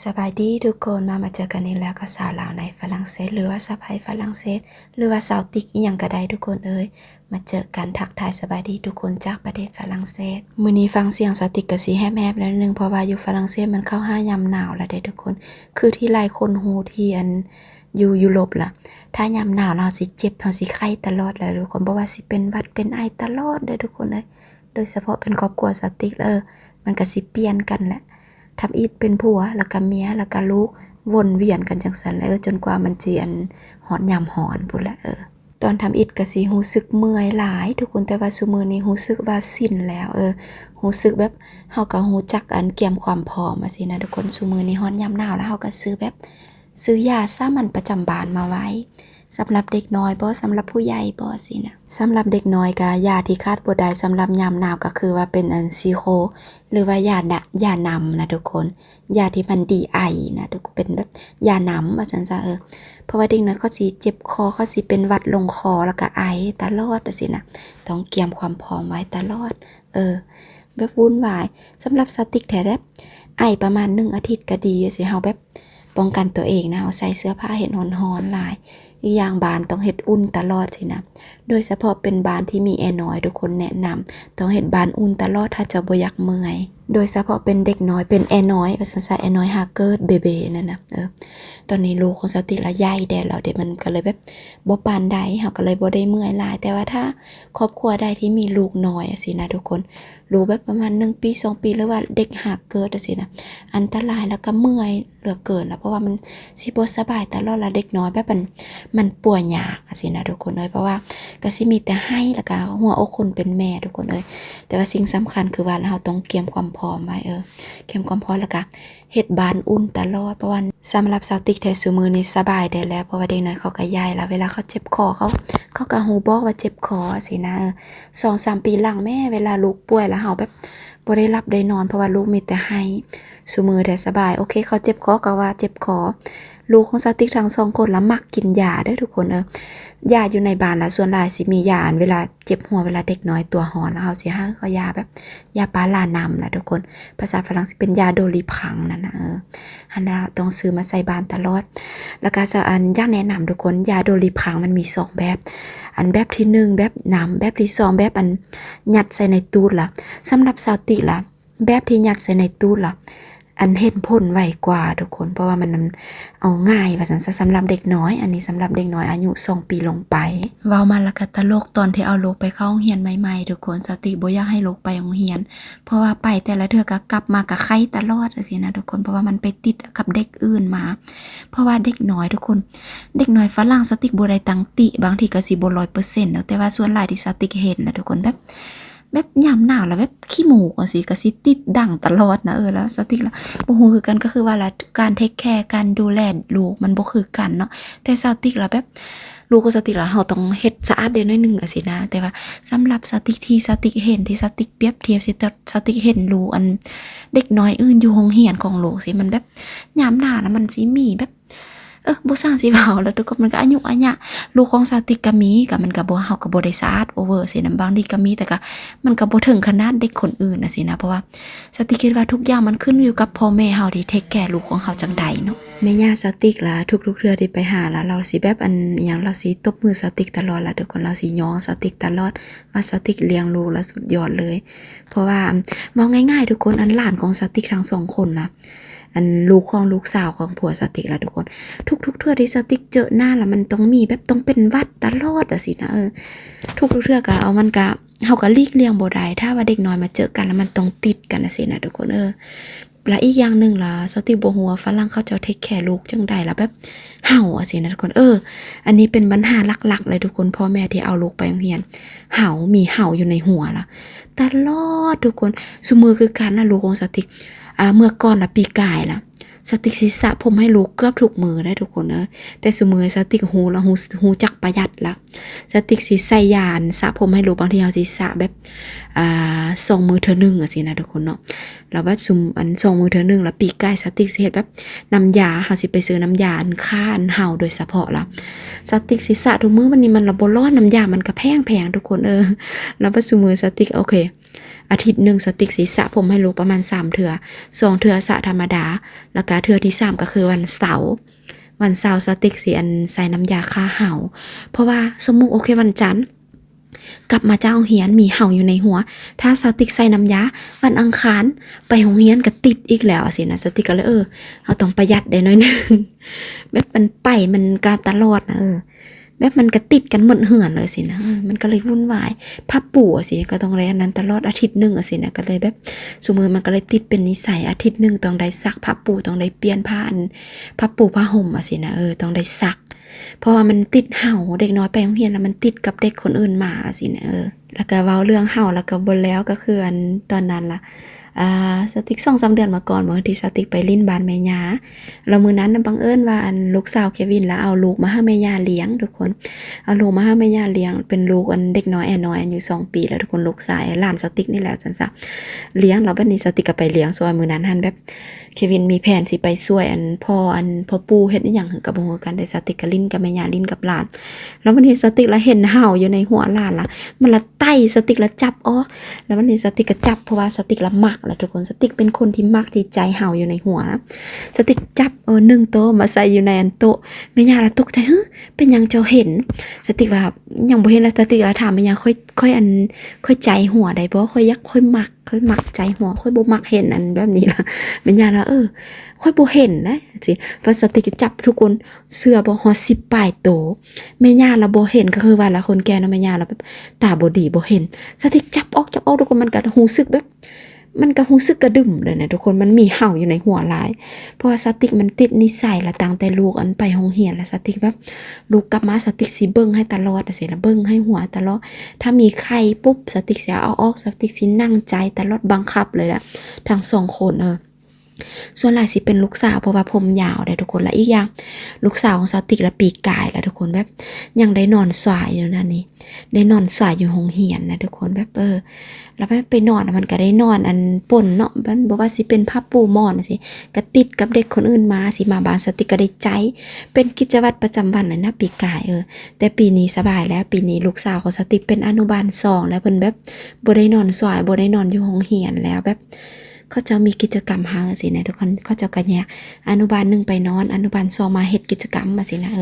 สบายดีทุกคนมาเจอกันอีกแล้วก็สาวลาวในฝรั่งเศสหรือว่าสะใภ้ฝรั่งเศสหรือว่าสาวติ๊กอีหยังก็ได้ทุกคนมาเจอกันทักทายสบายดีทุกคนจากประเทศฝรั่งเศสมื้อนี้ฟังเสียงสาวติ๊กก็สิแฮบๆแล้วนึงเพราะว่าอยู่ฝรั่งเศสมันเข้าห้ายามหนาวแล้วเด้ทุกคนคือที่หลายคนฮู้ที่อยู่ยุโรปล่ะถ้ายามหนาวเราสิเจ็บเราสิไข้ตลอดเลยทุกคนบ่ว่าสิเป็นหวัดเป็นไอตลอดเด้ทุกคนโดยเฉพาะเป็นครอบครัวสาวติ๊กมันก็สิเปลี่ยนกันแหละทำอีทเป็นผัวแล้วก็เมียแล้วก็ลูกวนเวียนกันจังซั่นจนกว่ามันสิฮอดยามร้อนพู้นแหละตอนทำอิฐก็สิรู้สึกเมื่อยหลายทุกคนแต่ว่าซุมื้อนี้รู้สึกว่าสิ้นแล้วรู้สึกแบบเฮาก็รู้จักเกียมความพร้อมจังซี่นะทุกคนซุมื้อนี้ฮอดยามหนาวแล้วเฮาก็ซื้อยาสามัญประจำบ้านมาไว้สำหรับเด็กน้อยบ่สำหรับผู้ใหญ่บ่สินะสำหรับเด็กน้อยก็ยาที่ขาดบ่ได้สำหรับยามหนาวก็คือว่าเป็นซีโคหรือว่ายานำนะทุกคนยาที่มันดีไอนะทุกเป็นแบบยานำว่าซั่นซะเพราะว่าเด็กน้อยเขาสิเจ็บคอเขาสิเป็นหวัดลงคอแล้วก็ไอตลอดจังซี่นะต้องเตรียมความพร้อมไว้ตลอดแบบวุ่นวายสำหรับสติกแท้แบบไอประมาณ1อาทิตย์ก็ดีสิเฮาแบบป้องกันตัวเองนะเอาใส่เสื้อผ้าเห็นร้อนๆหลายอีกอย่างบ้านต้องเฮ็ดอุ่นตลอดสินะโดยเฉพาะเป็นบ้านที่มีแอร์น้อยทุกคนแนะนำต้องเฮ็ดบ้านอุ่นตลอดถ้าจะบ่อยากเมื่อยโดยเฉพาะเป็นเด็กน้อยเป็นแอร์น้อยภาษาแอร์น้อยฮาเกิร์ดเบเบนั่นนะตอนนี้ลูกของสติละใหญ่แล้วเดี๋ยวมันก็เลยแบบบ่ปานใดเฮาก็เลยบ่ได้เมื่อยหลายแต่ว่าถ้าครอบครัวใดที่มีลูกน้อยสินะทุกคนลูกแบบประมาณ1ปี2ปีหรือว่าเด็กฮาเกิร์ดสินะอันตรายแล้วก็เมื่อยเหลือเกินแล้วเพราะว่ามันสิบ่สบายตลอดละเด็กน้อยแบบมันป่วยยากสินะทุกคนเพราะว่าก็สิมีแต่ให้แล้วก็หัวอกคนเป็นแม่ทุกคนแต่ว่าสิ่งสำคัญคือว่าเราต้องเตรียมความพร้อมไว้เตรียมความพร้อมแล้วก็เฮ็ดบ้านอุ่นตลอดเพราะว่าสำหรับสาวติ๊กแท้ซุมื้อนี้สบายได้แล้วเพราะว่าเด็กน้อยเขาก็ใหญ่แล้วเวลาเขาเจ็บคอเขาก็ฮู้บอกว่าเจ็บคอสินะ2-3 ปีหลังแม่เวลาลูกป่วยแล้วเฮาแบบบ่ได้หลับได้นอนเพราะว่าลูกมีแต่ให้ซุมื้อได้สบายโอเคเขาเจ็บคอก็ว่าเจ็บคอลูกของสติ๊กทั้ง2คนละมักกินยาเด้อทุกคนยาอยู่ในบ้านละส่วนหลายสิมียาเวลาเจ็บหัวเวลาเด็กน้อยตัวร้อนแล้วเฮาสิหาเขายาแบบยาปาลานำนะทุกคนภาษาฝรั่งสิเป็นยาโดลิพังนั่นนะหั่นน่ะต้องซื้อมาใส่บ้านตลอดแล้วก็จะอยากแนะนำทุกคนยาโดลิพังมันมี2แบบแบบที่1แบบน้ำแบบที่2แบบยัดใส่ในตูดล่ะสำหรับสาวติล่ะแบบที่ยัดใส่ในตูดล่ะเห็นผลไวกว่าทุกคนเพราะว่ามันเอาง่ายว่าซั่นซะสำหรับเด็กน้อยอันนี้สำหรับเด็กน้อยอายุ2ปีลงไปเว้ามาแล้วก็ตลกตอนที่เอาลูกไปเข้าโรงเรียนใหม่ๆทุกคนสติบ่อยากให้ลูกไปโรงเรียนเพราะว่าไปแต่ละเทื่อก็กลับมาก็ไข้ตลอดจังซี่นะทุกคนเพราะว่ามันไปติดกับเด็กอื่นมาเพราะว่าเด็กน้อยทุกคนเด็กน้อยฝรั่งสติบ่ได้ตั้งติบางทีก็สิบ่ 100% เนาะแต่ว่าส่วนหลายที่สติเห็นนะทุกคนแบบยามหนาวแล้วแบบขี้มูกจังซี่ก็สิติดดั่งตลอดนะแล้วสติแล้วบ่ฮู้คือกันก็คือว่าละการเทคแคร์การดูแลลูกมันบ่คือกันเนาะแต่สติแล้วแบบลูกกับสติแล้วเฮาต้องเฮ็ดสะอาดได้หน่อยนึงจังซี่นะแต่ว่าสำหรับสติที่สติเห็นที่สติเปรียบเทียบสิสติเห็นลูกเด็กน้อยอื่นอยู่โรงเรียนของลูกสิมันแบบยามหนาวแล้วมันสิมีแบบบ่สร้างสิเว้าแล้วทุกคนมันก็อายุอะยะลูกของสติก็มีก็มันก็บ่เฮาก็บ่ได้สะอาดโอเวอร์สินะบางทีก็มีแต่ก็มันก็บ่ถึงขนาดเด็กคนอื่นน่ะสินะเพราะว่าสติคิดว่าทุกอย่างมันขึ้นอยู่กับพ่อแม่เฮาที่เทคแคร์ลูกของเฮาจังใดเนาะแม่ย่าสติกล่ะทุกๆเทื่อที่ไปหาล่ะเราสิแบบหยังเราสิตบมือสติกตลอดล่ะทุกคนเราสิย้องสติกตลอดว่าสติกเลี้ยงลูกแล้วสุดยอดเลยเพราะว่าเว้าง่ายๆทุกคนหลานของสติกทั้ง2คนน่ะลูกของลูกสาวของผัวสติกล่ะทุกคนทุกๆเทื่อที่สติกเจอหน้าแล้วมันต้องมีแบบต้องเป็นหวัดตลอดสินะทุกๆเทื่อก็เอามันก็เฮาก็หลีกเลี่ยงบ่ได้ถ้าว่าเด็กน้อยมาเจอกันแล้วมันต้องติดกันสินะทุกคนและอีกอย่างนึงล่ะสติบ่ฮู้ว่าฝรั่งเขาจะเทคแคร์ลูกจังได๋ล่ะแบบเห่าสินะทุกคนอันนี้เป็นปัญหาหลักๆเลยทุกคนพ่อแม่ที่เอาลูกไปโรงเรียนมีเห่าอยู่ในหัวล่ะตลอดทุกคนซุมื้อคือกันนะลูกของสติกเมื่อก่อนล่ะปีกายล่ะสติกสิสระผมให้ลูกเกือบทุกมื้อได้ทุกคนแต่ซุมื้อสติกฮู้แล้วฮู้จักประหยัดละสติกสิใส่ยานสระผมให้ลูกบางทีเฮาสิสระแบบ2มื้อเทื่อนึงจังซี่นะทุกคนเนาะแล้วว่า2มื้อเทื่อนึงแล้วปีกายสติกสิเฮ็ดแบบน้ำยาเฮาสิไปซื้อน้ำยาฆ่าเห่าโดยเฉพาะล่ะสติกสิสระทุกมื้อมันนี่มันละบ่ร้อนน้ำยามันก็แพงทุกคนแล้วว่าซุมื้อสติกโอเค อาทิตย์นึงสติกสิสระผมให้ลูกประมาณ3เทื่อ2เทื่อสระธรรมดาแล้วก็เทื่อที่3ก็คือวันเสาร์สติกสิอันใส่น้ำยาฆ่าเห่าเพราะว่าสมมุติโอเควันจันทร์กลับมาจากโรงเรียนมีเห่าอยู่ในหัวถ้าสติกใส่น้ำยาวันอังคารไปโรงเรียนก็ติดอีกแล้วสินะสติกก็เลยเอาต้องประหยัดได้หน่อยนึงแบบมันไปมันก็ตลอดนะแบบมันก็ติดกันหมดเหือนเลยสินะมันก็เลยวุ่นวายผ้าปูสิก็ต้องเลยอันนั้นตลอดอาทิตย์นึงสินะก็เลยแบบสมมือมันก็เลยติดเป็นนิสัยอาทิตย์นึงต้องได้ซักผ้าปูต้องได้เปลี่ยนผ้าผ้าปูผ้าห่มสินะต้องได้ซักเพราะว่ามันติดเห่าเด็กน้อยไปโรงเรียนแล้วมันติดกับเด็กคนอื่นมาสินะแล้วก็เว้าเรื่องเห่าแล้วก็บ่แล้วก็คืออันตอนนั้นล่ะสติก2-3 เดือนมาก่อนบางทีสติกไปลิ้นบ้านแม่ย่าแล้วมื้อนั้นบังเอิญว่าอันลูกสาวเควินแล้วเอาลูกมาให้แม่ย่าเลี้ยงทุกคนเอาลูกมาให้แม่ย่าเลี้ยงเป็นลูกอันเด็กน้อยน้อยอายุ2 ปีแล้วทุกคนลูกชายหลานสติกนี่แหละจังซะเลี้ยงแล้วบัดนี้สติกก็ไปเลี้ยงซอยมื้อนั้นหั่นแบบเควินมีแผนสิไปช่วยอันพ่อปู่เฮ็ดอีหยังก็บ่ฮู้กันแต่สติกก็ลิ้นกับแม่ย่าลิ้นกับหลานแล้ววันนี้สติกละเห็นเห่าอยู่ในหัวหลานล่ะมันละไต่สติกละจับแล้ววันนี้สติกก็จับเพราะว่าสติกละมักแล้วทุกคนสติกเป็นคนที่มักที่ใจเห่าอยู่ในหัวนะสติกจับ1โต๊ะมาใส่อยู่ในอันโต๊ะแม่ย่าละตกใจเป็นหยังเจ้าเห็นสติกว่ายังบ่เห็นแล้วสติกละถามแม่ย่าค่อยใจหัวได้บ่ค่อยยักค่อยมักใจหัวค่อยบ่มักเห็นอันแบบนี้ล่ะแม่ย่าละค่อยบ่เห็นนะสิเพราะสติกจับทุกคนเสื้อบ่ฮอด10ปลายโตแม่ย่าละบ่เห็นก็คือว่าละคนแก่นะแม่ย่าละแบบตาบ่ดีบ่เห็นสติกจับออกทุกคนมันก็รู้สึกแบบมันก็รู้สึกกระดึ่มเลยนะทุกคนมันมีเห่าอยู่ในหัวหลายเพราะว่าสติกมันติดนิสัยละตั้งแต่ลูกอันไปโรงเรียนแล้วสติกแบบลูกกลับมาสติกสิเบิ่งให้ตลอดสิละเบิ่งให้หัวตลอดถ้ามีไข้ปุ๊บสติกสิเอาออกสติกสินั่งใจตลอดบังคับเลยล่ะทั้ง2คนส่วนหลายสิเป็นลูกสาวเพราะว่าผมยาวได้ทุกคนละอีกอย่างลูกสาวของสติกละปีกายละทุกคนแบบยังได้นอนสายอยู่นั่นนี่ได้นอนสายอยู่โรงเรียนนะทุกคนแบบแล้วไปนอนมันก็ได้นอนอันป่นเนาะมันบอกว่าสิเป็นผ้าปูหมอนสิก็ติดกับเด็กคนอื่นมาสิมาบ้านสติกก็ได้ใจเป็นกิจวัตรประจำวันเลยนะปีกายแต่ปีนี้สบายแล้วปีนี้ลูกสาวของสติกเป็นอนุบาล2แล้วเพิ่นแบบบ่ได้นอนสายบ่ได้นอนอยู่โรงเรียนแล้วแบบเขาจะมีกิจกรรมหาสินะทุกคนเขาจะกันแยกอนุบาล1ไปนอนอนุบาล2มาเฮ็ดกิจกรรมมาสินะ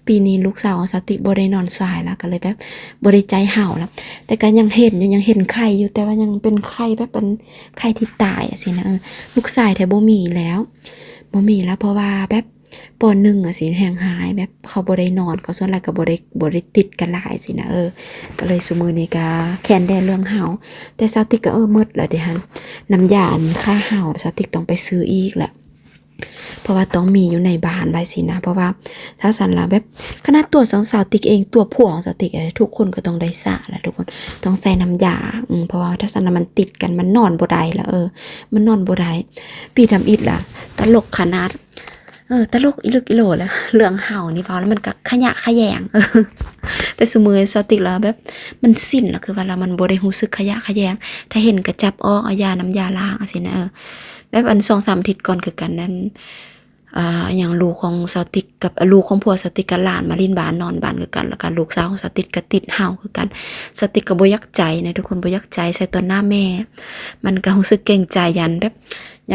ปีนี้ลูกสาวของสติบ่ได้นอนสายแล้วก็เลยแบบบ่ได้ใจเห่าแล้วแต่ก็ยังเห็นไข่อยู่แต่ว่ายังเป็นไข่แบบเป็นไข่ที่ตายสินะลูกชายแท้บ่มีแล้วเพราะว่าแบบป.1สิแห่งหายแบบเขาบ่ได้นอนเขาส่วนหลายก็บ่ได้ติดกันหลายสินะก็เลยซุมื้อนี้ก็แค้นได้เรื่องเห่าแต่สติกก็หมดแล้วเด้หั่นน้ำยาฆ่าเห่าสติกต้องไปซื้ออีกแหละเพราะว่าต้องมีอยู่ในบ้านไว้สินะเพราะว่าถ้าสันละแบบขนาดตัวสาวติกเองตัวผัวของสติกทุกคนก็ต้องได้สระแหละทุกคนต้องใส่น้ำยาเพราะว่าถ้าสันละมันติดกันมันนอนบ่ได้แล้วมันนอนบ่ได้ปีทำอิดล่ะตลกขนาดตลกอีลึกอีโหลแล้วเรื่องเห่านี่พอแล้วมันก็ขยะขยงแต่สมือสติกแล้วแบบมันสิ้นแล้วคือเวลามันบ่ได้รู้สึกขยะขยงถ้าเห็นก็จับออกเอายาน้ำยาล้างสินะแบบอัน 2-3 อาทิตย์ก่อนคือกันนั้นอย่างลูกของสติกกับลูกของผัวสติกกับหลานมาลิ้นบ้านนอนบ้านคือกันแล้วก็ลูกสาวของสติกก็ติดเห่าคือกันสติกก็บ่ยักใจนะทุกคนบ่ยักใจใส่ตอนหน้าแม่มันก็รู้สึกเกรงใจยั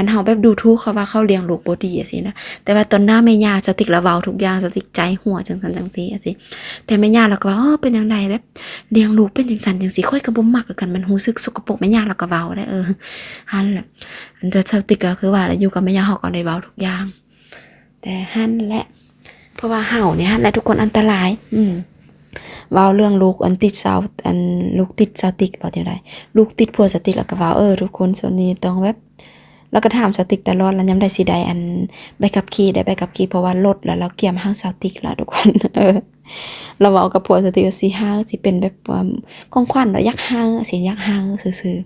นเฮาแบบดูถูกเขาว่าเขาเลี้ยงลูกบ่ดีสินะแต่ว่าตอนหน้าแม่ย่าสติกละเว้าทุกอย่างสติกใจหัวจังซั่นจังซี่สิแต่แม่ย่าเราก็ว่าเป็นจังไดแบบเลี้ยงลูกเป็นจังซั่นจังซี่ค่อยก็บ่มักกันมันรู้สึกสกปรกแม่ย่าเราก็เว้าได้หั่นแหละอันจะสติกก็คือว่าอยู่กับแม่ย่าเฮาก็ได้เว้าทุกอย่างแต่หั่นแหละเพราะว่าเห่าเนี่ยหั่นแหละทุกคนอันตรายเว้าเรื่องลูกอันติดสาวอันลูกติดสติกบ่จังได๋ลูกติดผัวสติกแล้วก็เว้าทุกคนส่วนนี้ต้องแบบแล้วก็ถามสติกตลอดแล้วยามได้สิได้อันใบขับขี่ได้ใบขับขี่เพราะว่ารถแล้วเราเกี่ยมห้างสติกแล้วทุกคนเราเว้ากับผัวสติกว่าสิห้างสิเป็นแบบของขวัญเนาะอยากห้างสิอยากห้างซื่อ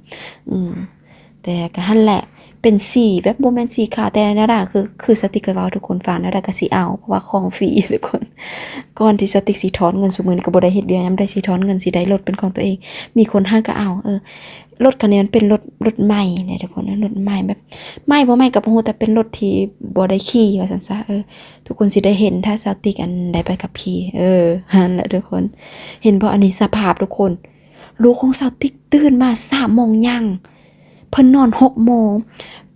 ๆแต่ก็หั่นแหละเป็นสีแบบบ่แม่นสีขาวแต่นั่นล่ะคือสติกเกอร์เว้าทุกคนฟังนั่นล่ะก็สิเอาเพราะว่าของฟรีทุกคนก่อนที่สติกสิถอนเงินซุมื้อนี้ก็บ่ได้เฮ็ดเวียกยามได้สิถอนเงินสิได้รถเป็นของตัวเองมีคนให้ก็เอารถคันนี้มันเป็นรถใหม่เนี่ยทุกคนรถใหม่แบบใหม่บ่ใหม่ก็บ่ฮู้แต่เป็นรถที่บ่ได้ขี่ว่าซั่นซะทุกคนสิได้เห็นถ้าสติกอันได้ไปกับขี่หั่นแหละทุกคนเห็นบ่อันนี้สภาพทุกคนลูกของสติกตื่นมา3 โมงยัง เพิ่นนอน6 โมง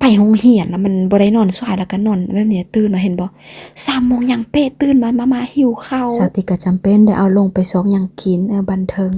ไปโรงเรียนนะมันบ่ได้นอนสายแล้วก็นอนแบบนี้ตื่นมาเห็นบ่3 โมงยังเป๊ะตื่นมาหิวข้าวสติก็จำเป็นได้เอาลงไปซอกหยังกินบันเทิง